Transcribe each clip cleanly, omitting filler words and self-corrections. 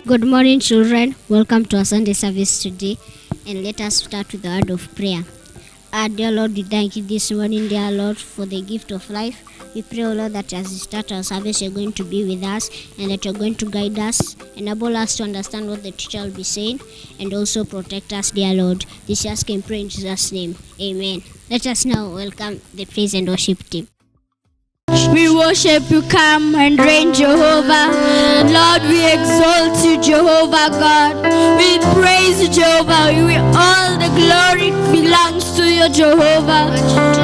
Good morning, children. Welcome to our Sunday service today. And let us start with the word of prayer. Our dear Lord, we thank you this morning, dear Lord, for the gift of life. We pray, O Lord, that as we start our service, you're going to be with us and that you're going to guide us, enable us to understand what the teacher will be saying, and also protect us, dear Lord. This ask and pray in Jesus' name. Amen. Let us now welcome the praise and worship team. We worship you, come and reign, Jehovah. Lord, we exalt you, Jehovah God. We praise you, Jehovah. All the glory belongs to you, Jehovah.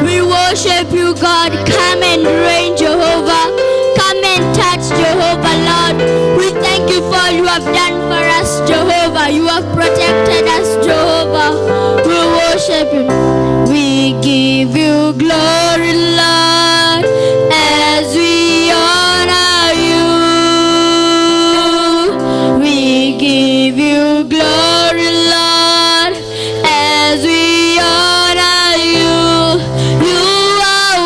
We worship you, God. Come and reign, Jehovah. Come and touch, Jehovah, Lord. We thank you for all you have done for us, Jehovah. You have protected us, Jehovah. We worship you. We give you glory, Lord, as we honor you. We give you glory, Lord, as we honor you. You are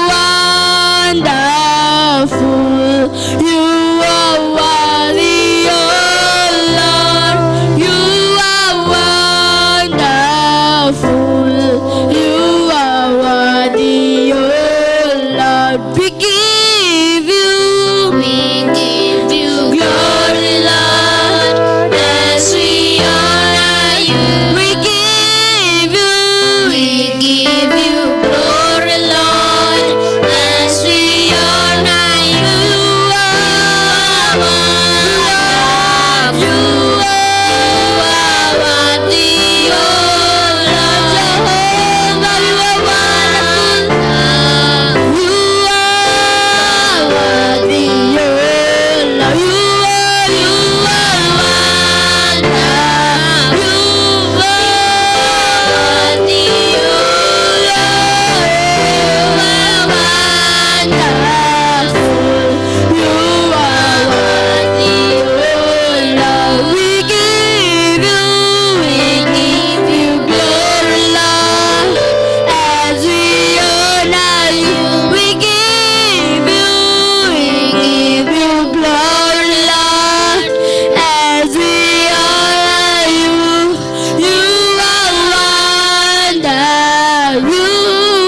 wonderful. You are worthy, oh Lord. You are wonderful. You are worthy, oh Lord. We give you glory, Lord, as we honor you. We give you glory, Lord, as we honor you. You are worthy, oh Lord. Jehovah, you are wonderful. You are worthy, oh Lord. You are wonderful. You are worthy, oh Lord. You are wonderful. You are worthy, oh Lord. We give you glory, Lord, as we honor you. We give you glory, Lord, as we honor you. You are wonderful. You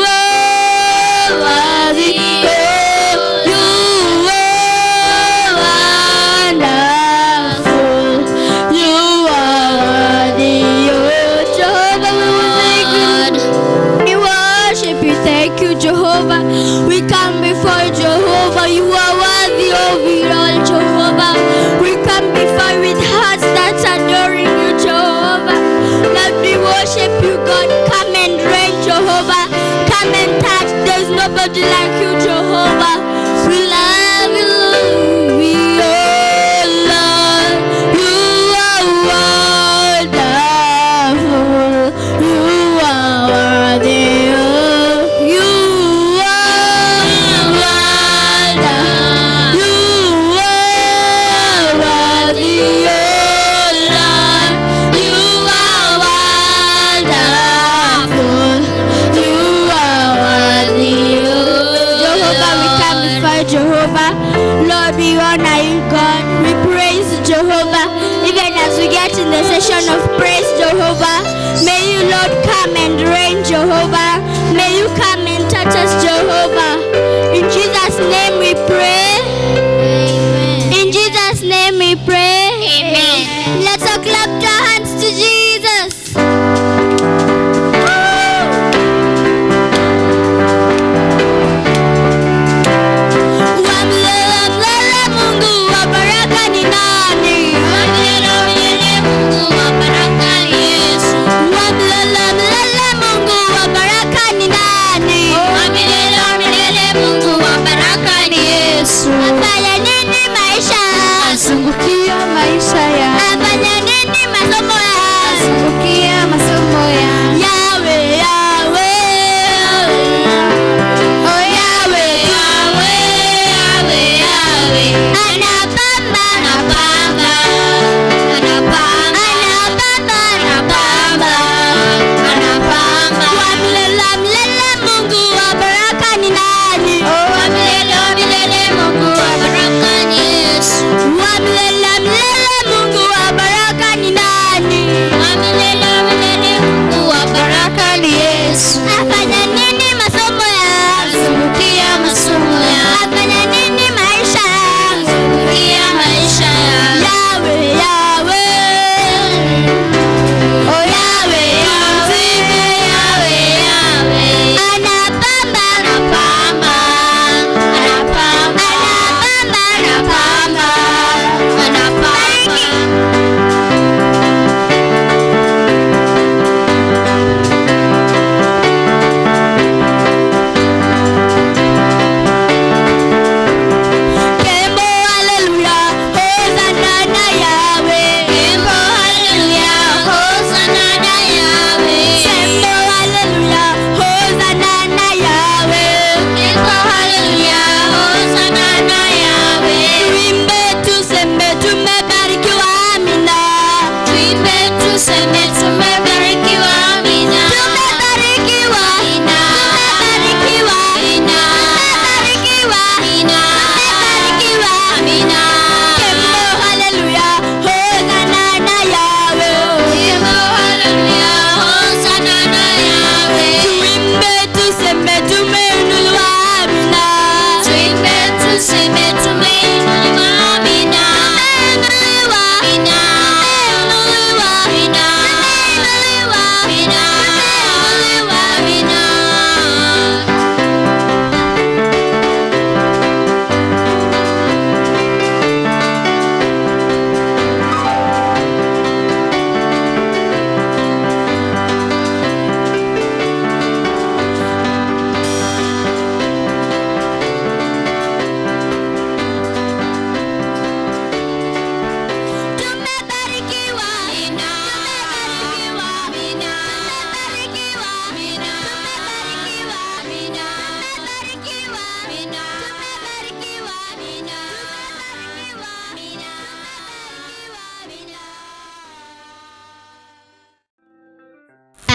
are worthy. You are wonderful. You are worthy, oh Jehovah. We worship you. Thank you, Jehovah. We come before you, Jehovah. You are worthy of it all, Jehovah. We come before you with hearts that's adoring you, Jehovah. Lord, we worship you, God. Come and reign, Jehovah. Come and touch. There's nobody like you, Jehovah. We love you, Lord. We Lord. You are wonderful. You are worthy. You are wonderful. You are worthy, oh Lord. You are wonderful. You are worthy, oh Jehovah. We come before you, Jehovah. Lord, we honor you, God. We praise you, Jehovah. Even as we get in the session of praise, Jehovah, may you, Lord, come and reign, Jehovah. May you come and touch us, Jehovah. In Jesus' name we pray. Amen. In Jesus' name we pray. Amen. Let's all clap our hands to Jesus. Wamlele Mungu wa baraka ni nani? Wamlele Mungu wa baraka ni Yesu. Wamlele Mungu wa baraka ni nani? Wamlele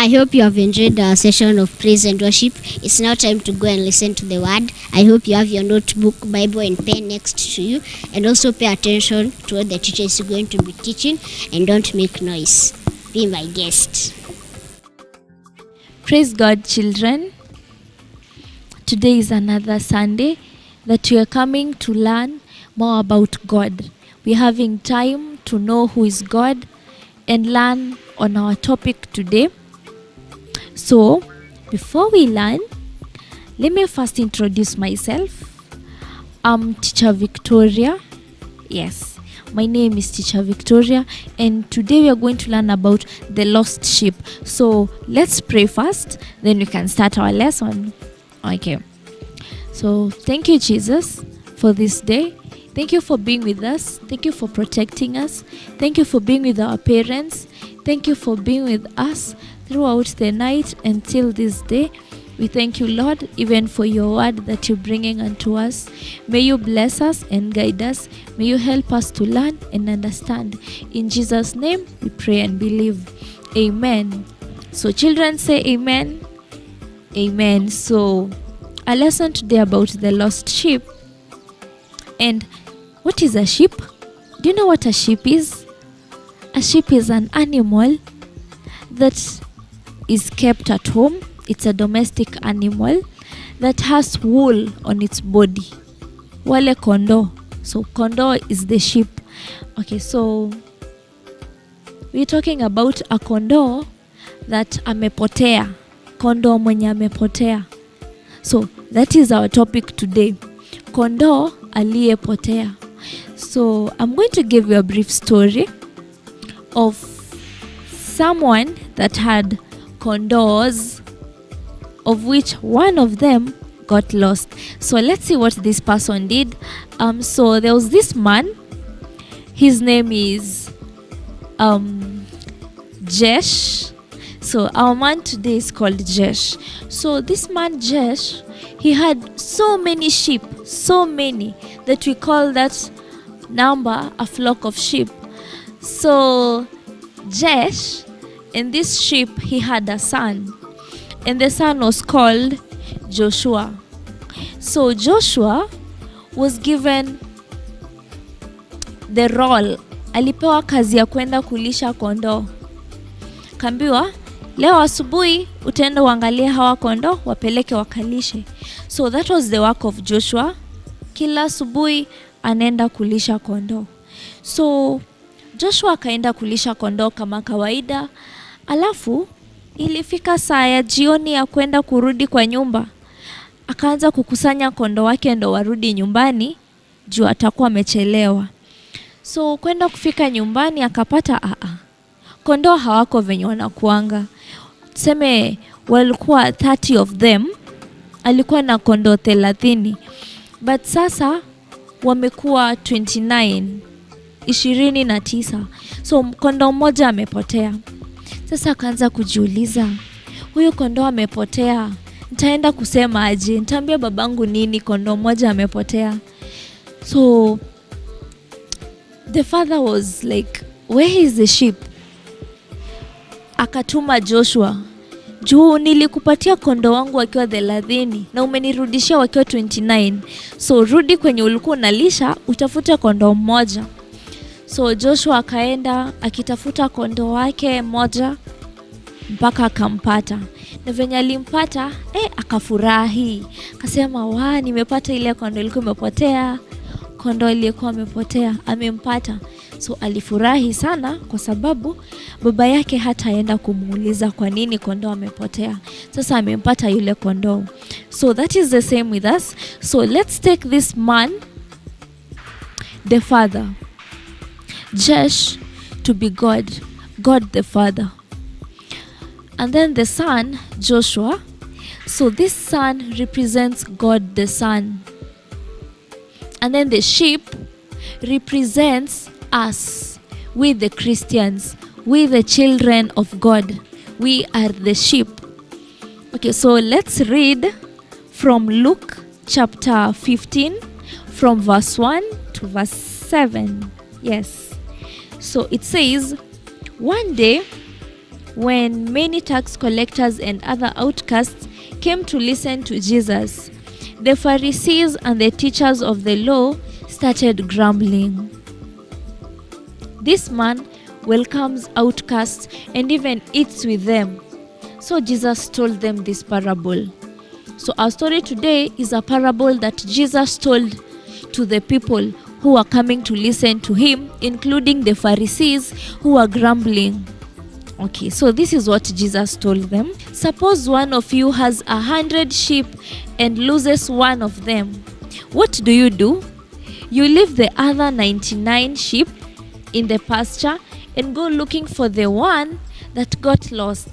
I hope you have enjoyed our session of praise and worship. It's now time to go and listen to the word. I hope you have your notebook, Bible, and pen next to you. And also pay attention to what the teacher is going to be teaching. And don't make noise. Be my guest. Praise God, children. Today is another Sunday that we are coming to learn more about God. We're having time to know who is God and learn on our topic today. So, before we learn, let me first introduce myself. I'm Teacher Victoria. Yes, my name is Teacher Victoria, and today we are going to learn about the lost sheep. So, let's pray first, then we can start our lesson. Okay. So, thank you, Jesus, for this day. Thank you for being with us. Thank you for protecting us. Thank you for being with our parents. Thank you for being with us throughout the night until this day. We thank you, Lord, even for your word that you're bringing unto us. May you bless us and guide us. May you help us to learn and understand. In Jesus' name, we pray and believe. Amen. So children, say amen. Amen. So a lesson today about the lost sheep. And what is a sheep? Do you know what a sheep is? A sheep is an animal that is kept at home. It's a domestic animal that has wool on its body. Wale kondo. So kondo is the sheep. Okay, so we're talking about a kondo that amepotea. Kondo mwenye amepotea. So that is our topic today. Kondo aliyepotea. So I'm going to give you a brief story of someone that had kondors, of which one of them got lost. So let's see what this person did. So there was this man. His name is Jesh. So our man today is called Jesh. So this man Jesh, he had so many sheep, so many, that we call that number a flock of sheep. So Jesh, in this sheep, he had a son, and the son was called Joshua. So Joshua was given the role, alipewa kazi ya kwenda kulisha kondoo. Kambiwa, leo asubuhi utaenda uangalie hawa kondoo, wapeleke wakalishe. So that was the work of Joshua. Kila asubuhi anaenda kulisha kondoo. So Joshua akaenda kulisha kondoo kama kawaida. Alafu ilifika saa ya jioni ya kwenda kurudi kwa nyumba. Akaanza kukusanya kondoo wake ndo warudi nyumbani juu atakuwa amechelewa. So kwenda kufika nyumbani akapata kondoo hawako venye wanakuanga. Tuseme walikuwa 30 of them. Alikuwa na kondoo 30. But sasa wamekuwa 29. So kondoo mmoja amepotea. Sasa akaanza kujiuliza, huyu kondoo amepotea, nitaenda kusema aje? Nitaambia babangu nini kondoo mmoja amepotea? So the father was like, where is the sheep? Akatuma Joshua, juu nilikupatia kondoo wangu wakiwa 30 na umenirudishia wakiwa 29. So rudi kwenye ulikuwa unalisha, utafute kondoo mmoja. So Joshua akaenda akitafuta kondoo wake mmoja mpaka akampata. Na venye alimpata, akafurahi. Akasema, nimepata ile kondoo ilikuwa imepotea. Kondoo ilikuwa imepotea, amempata. So alifurahi sana kwa sababu baba yake hataenda kumuuliza kwa nini kondoo amepotea. Sasa amempata yule kondoo. So that is the same with us. So let's take this man, the father, Jesh, to be God the Father. And then the son, Joshua. So this son represents God the Son. And then the sheep represents us. We the Christians. We the children of God. We are the sheep. Okay, so let's read from Luke chapter 15 from verse 1 to verse 7. Yes. So it says, one day when many tax collectors and other outcasts came to listen to Jesus, the Pharisees and the teachers of the law started grumbling. This man welcomes outcasts and even eats with them. So Jesus told them this parable. So our story today is a parable that Jesus told to the people who are coming to listen to him, including the Pharisees who are grumbling. Okay, so this is what Jesus told them. Suppose one of you has 100 sheep and loses one of them. What do? You leave the other 99 sheep in the pasture and go looking for the one that got lost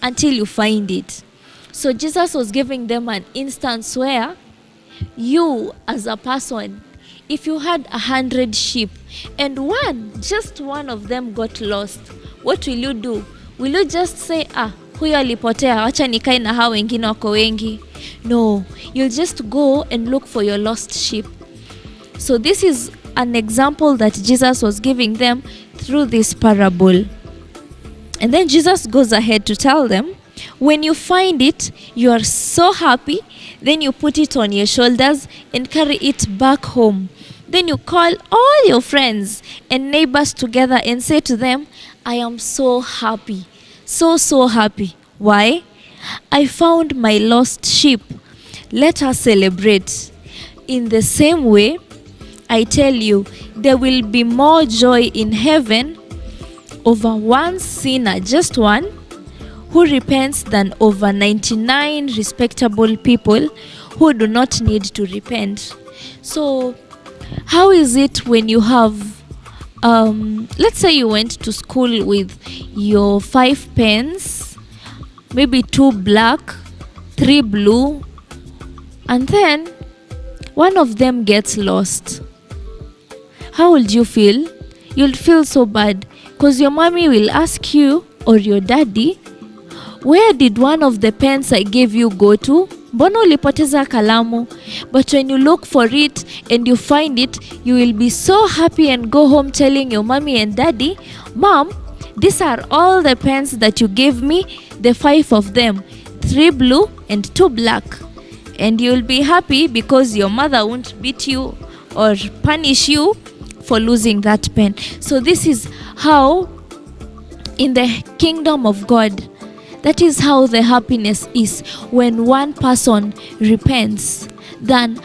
until you find it. So Jesus was giving them an instance where you as a person, if you had 100 sheep and just one of them got lost, what will you do? Will you just say, huyo alipotea, wacha nikae na hao wengine wako wengi? No, you'll just go and look for your lost sheep. So this is an example that Jesus was giving them through this parable. And then Jesus goes ahead to tell them, when you find it, you are so happy, then you put it on your shoulders and carry it back home. Then you call all your friends and neighbors together and say to them, I am so happy, so happy. Why? I found my lost sheep. Let us celebrate. In the same way, I tell you, there will be more joy in heaven over one sinner, just one, who repents than over 99 respectable people who do not need to repent. So, how is it when you have, let's say you went to school with your 5 pens, maybe 2 black, 3 blue, and then one of them gets lost. How would you feel? You'll feel so bad because your mommy will ask you or your daddy, where did one of the pens I gave you go to? Mbona ulipoteza kalamu? But when you look for it and you find it, you will be so happy and go home telling your mommy and daddy, Mom, these are all the pens that you gave me, the 5 of them, 3 blue and 2 black. And you'll be happy because your mother won't beat you or punish you for losing that pen. So this is how in the kingdom of God, that is how the happiness is when one person repents than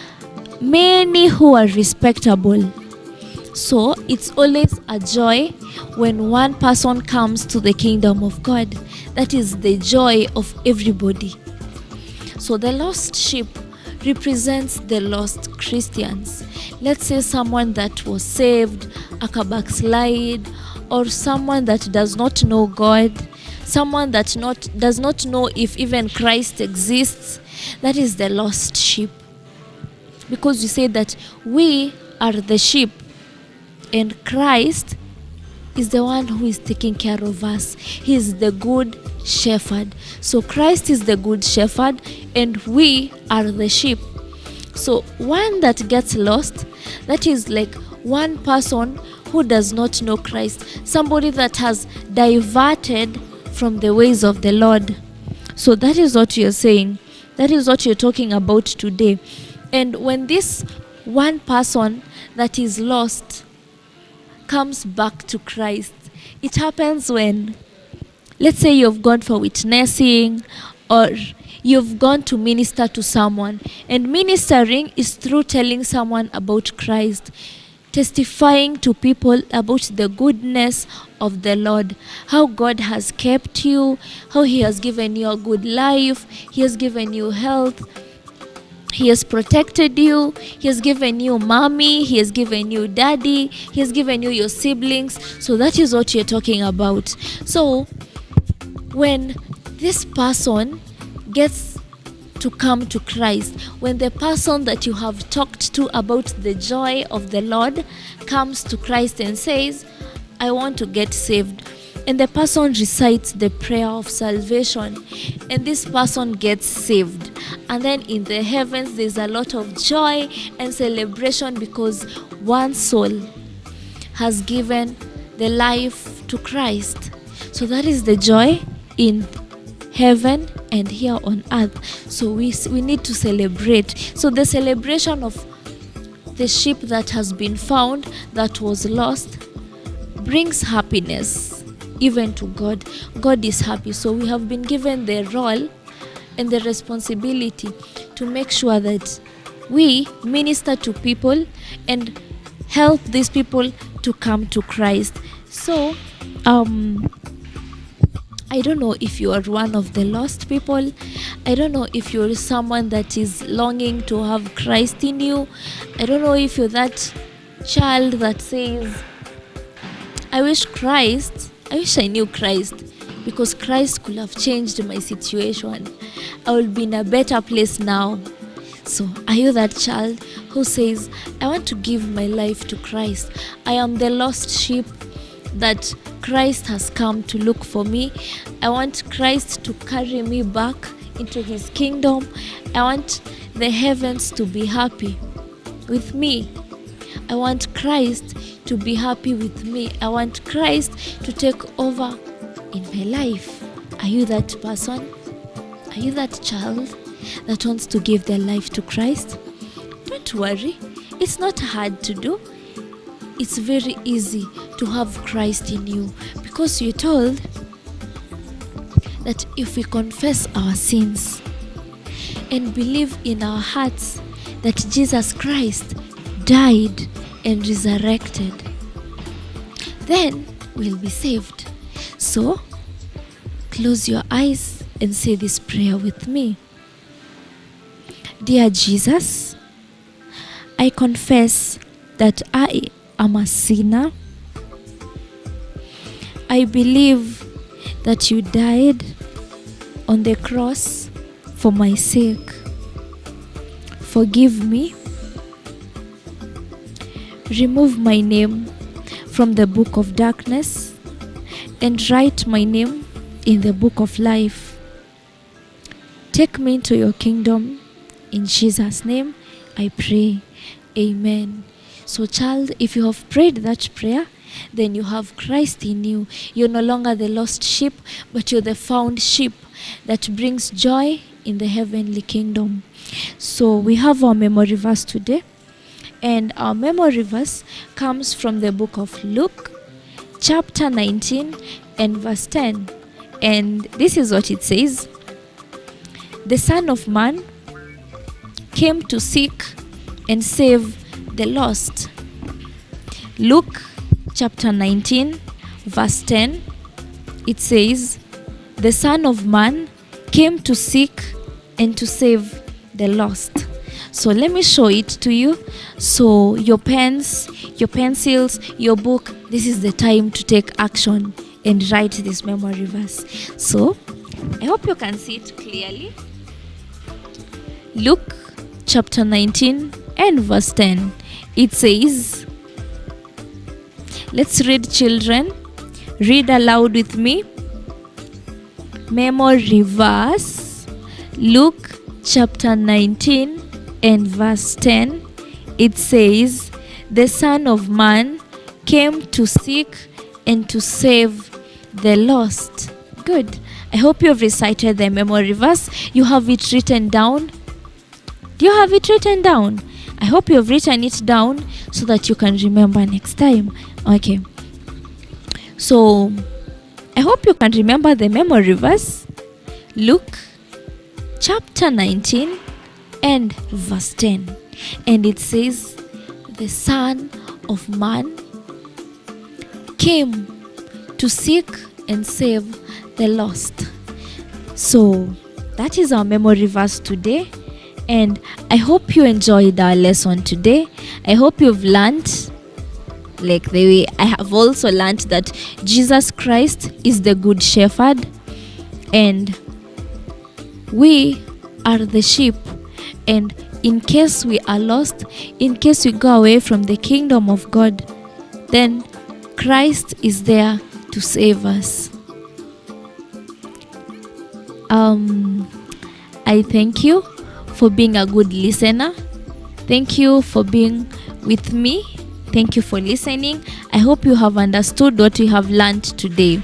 many who are respectable. So it's always a joy when one person comes to the kingdom of God. That is the joy of everybody. So the lost sheep represents the lost Christians. Let's say someone that was saved, aka backslide, or someone that does not know God, someone that does not know if even Christ exists. That is the lost sheep. Because you say that we are the sheep and Christ is the one who is taking care of us. He is the good shepherd. So Christ is the good shepherd and we are the sheep. So one that gets lost, that is like one person who does not know Christ, somebody that has diverted from the ways of the Lord. So that is what you're saying. That is what you're talking about today. And when this one person that is lost comes back to Christ, it happens when, let's say you've gone for witnessing or you've gone to minister to someone, and ministering is through telling someone about Christ, testifying to people about the goodness of the Lord, how God has kept you, how He has given you a good life, He has given you health, He has protected you, He has given you mommy, He has given you daddy, He has given you your siblings. So that is what you're talking about. So when this person gets to come to Christ, when the person that you have talked to about the joy of the Lord comes to Christ and says, I want to get saved, and the person recites the prayer of salvation, and this person gets saved, and then in the heavens there's a lot of joy and celebration because one soul has given the life to Christ. So that is the joy in heaven and here on earth. So we need to celebrate. So the celebration of the sheep that has been found, that was lost, brings happiness even to God. God is happy. So we have been given the role and the responsibility to make sure that we minister to people and help these people to come to Christ. So I don't know if you are one of the lost people. I don't know if you're someone that is longing to have Christ in you. I don't know if you're that child that says, I wish I knew Christ, because Christ could have changed my situation. I will be in a better place now. So are you that child who says, I want to give my life to Christ? I am the lost sheep that Christ has come to look for me. I want Christ to carry me back into his kingdom. I want the heavens to be happy with me. I want Christ to be happy with me. I want Christ to take over in my life. Are you that person? Are you that child that wants to give their life to Christ? Don't worry. It's not hard to do. It's very easy to have Christ in you, because you're told that if we confess our sins and believe in our hearts that Jesus Christ died and resurrected, then we'll be saved. So close your eyes and say this prayer with me. Dear Jesus, I confess that I am a sinner. I believe that you died on the cross for my sake. Forgive me. Remove my name from the book of darkness and write my name in the book of life. Take me into your kingdom. In Jesus' name I pray. Amen. So child, if you have prayed that prayer, then you have Christ in you. You're no longer the lost sheep, but you're the found sheep that brings joy in the heavenly kingdom. So we have our memory verse today, and our memory verse comes from the book of Luke, chapter 19 and verse 10. And this is what it says. The Son of Man came to seek and save the lost. Luke chapter 19 verse 10, it says, the Son of Man came to seek and to save the lost. So let me show it to you. So your pens, your pencils, your book, this is the time to take action and write this memory verse. So I hope you can see it clearly. Luke chapter 19 and verse 10. It says, let's read, children. Read aloud with me. Memory verse, Luke chapter 19 and verse 10. It says, the Son of Man came to seek and to save the lost. Good. I hope you have recited the memory verse. You have it written down. Do you have it written down? I hope you have written it down so that you can remember next time. Okay. So, I hope you can remember the memory verse. Luke chapter 19 and verse 10. And it says, the Son of Man came to seek and save the lost. So, that is our memory verse today. And I hope you enjoyed our lesson today. I hope you've learned, like the way I have also learned, that Jesus Christ is the good shepherd and we are the sheep. And in case we are lost, in case we go away from the kingdom of God, then Christ is there to save us. I thank you for being a good listener. Thank you for being with me. Thank you for listening. I hope you have understood what we have learned today.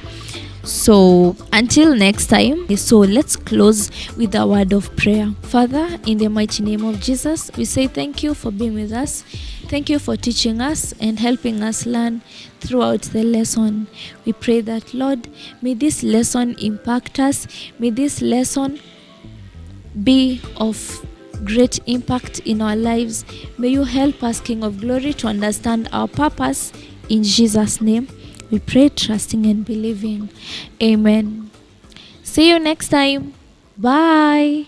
So until next time, so let's close with a word of prayer. Father, in the mighty name of Jesus, we say thank you for being with us. Thank you for teaching us and helping us learn throughout the lesson. We pray that, Lord, may this lesson impact us. May this lesson be of great impact in our lives. May you help us, King of Glory, to understand our purpose. In Jesus' name, we pray, trusting and believing. Amen. See you next time. Bye.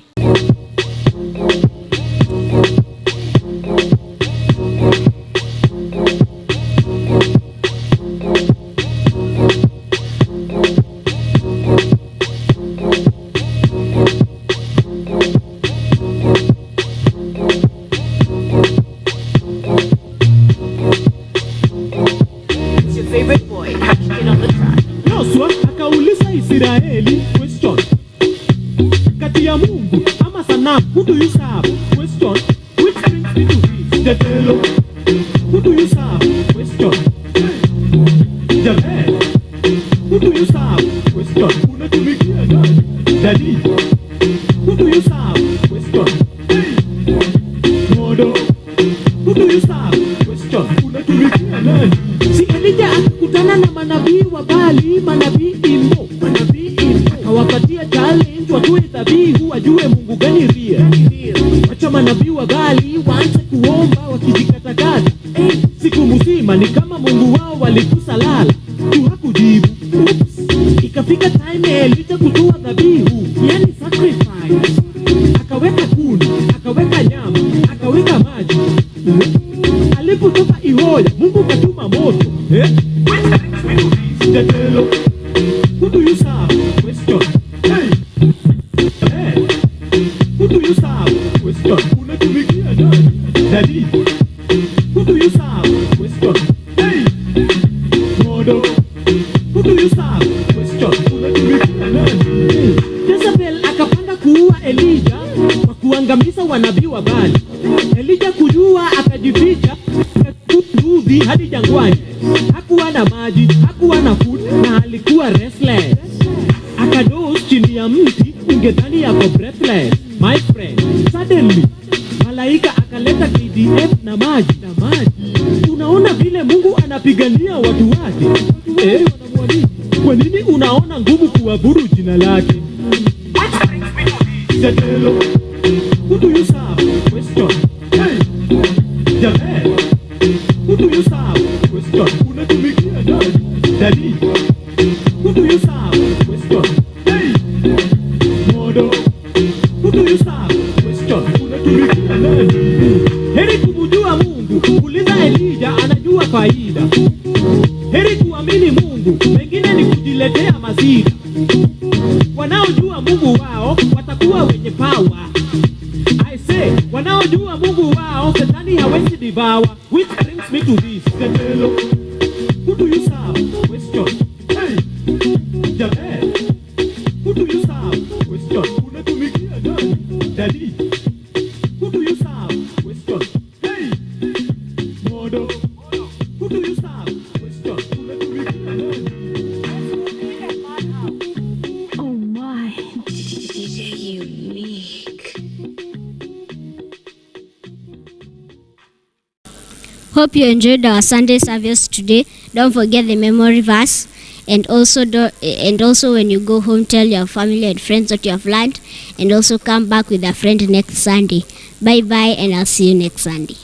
Yosua akauliza Israeli question. Kati ya Mungu ama sanamu, who do you serve? Question. Which brings me to this. Tetelo. Who do you serve? Question. Jabe. Who do you serve? Question. Unatumikia nani? Dadi. Who do you serve? Question. Modo. Who do you serve? Question. Unatumikia nani? Si Elijah akutana na manabii wa Baali, manabii Imbo. Hawapatia challenge watoe dhabihu wajue Mungu gani real. Wacha manabii wa Baali waanze kuomba wakijikatakata. Siku mzima ni kama Mungu wao walikusa lala. Tu hakujibu. Ikafika time Elijah kutoa dhabihu, yani sacrifice. Akaweka kuni, akaweka nyama, akaweka maji. Alipotoka ihoya, Mungu katuma moto. Tetelo. Who do you serve? Question. Who do you serve? Question. Unatumikia nani? Dadi. Who do you serve? Question. Modo. Who do you serve? Question. Unatumikia nani? Jezebel akapanga kuua Elijah kwa kuangamiza wanabii wa Baali. Elijah kujua akajificha rudhi hadi jangwani. Hakuwa na maji, hakuwa na food na alikuwa restless. Akadoze chini ya mti, ungedhani yako breathless. My friend, suddenly malaika akaleta KDF na maji. Unaona vile Mungu anapigania watu wake. Kwa nini unaona ngumu kuabudu jina lake? Tetelo. Who do you serve? Question. Jabe. Who do you serve? Question. Unatumikia nani? Dadi. Who do you serve? Question. Modo. Who do you serve? Question. Unatumikia nani? Heri kumjua Mungu, kuuliza Elijah anajua faida. Heri kuamini Mungu, mengine ni kujiletea mazida. Wanaojua Mungu wao watakuwa wenye power. I say, wanaojua Mungu wao Shetani hawezi devour. Which brings me to this. Tetelo. Who do you serve? Question. Jabe. Who do you serve? Question. Unatumikia nani? Dadi. Who do you serve? Question. Modo. Who do you serve? Question. Unatumikia nani? Oh my, DJ Unique. Hope you enjoyed our Sunday service today. Don't forget the memory verse, and also when you go home, tell your family and friends what you have learned, and also come back with a friend next Sunday. Bye bye, and I'll see you next Sunday.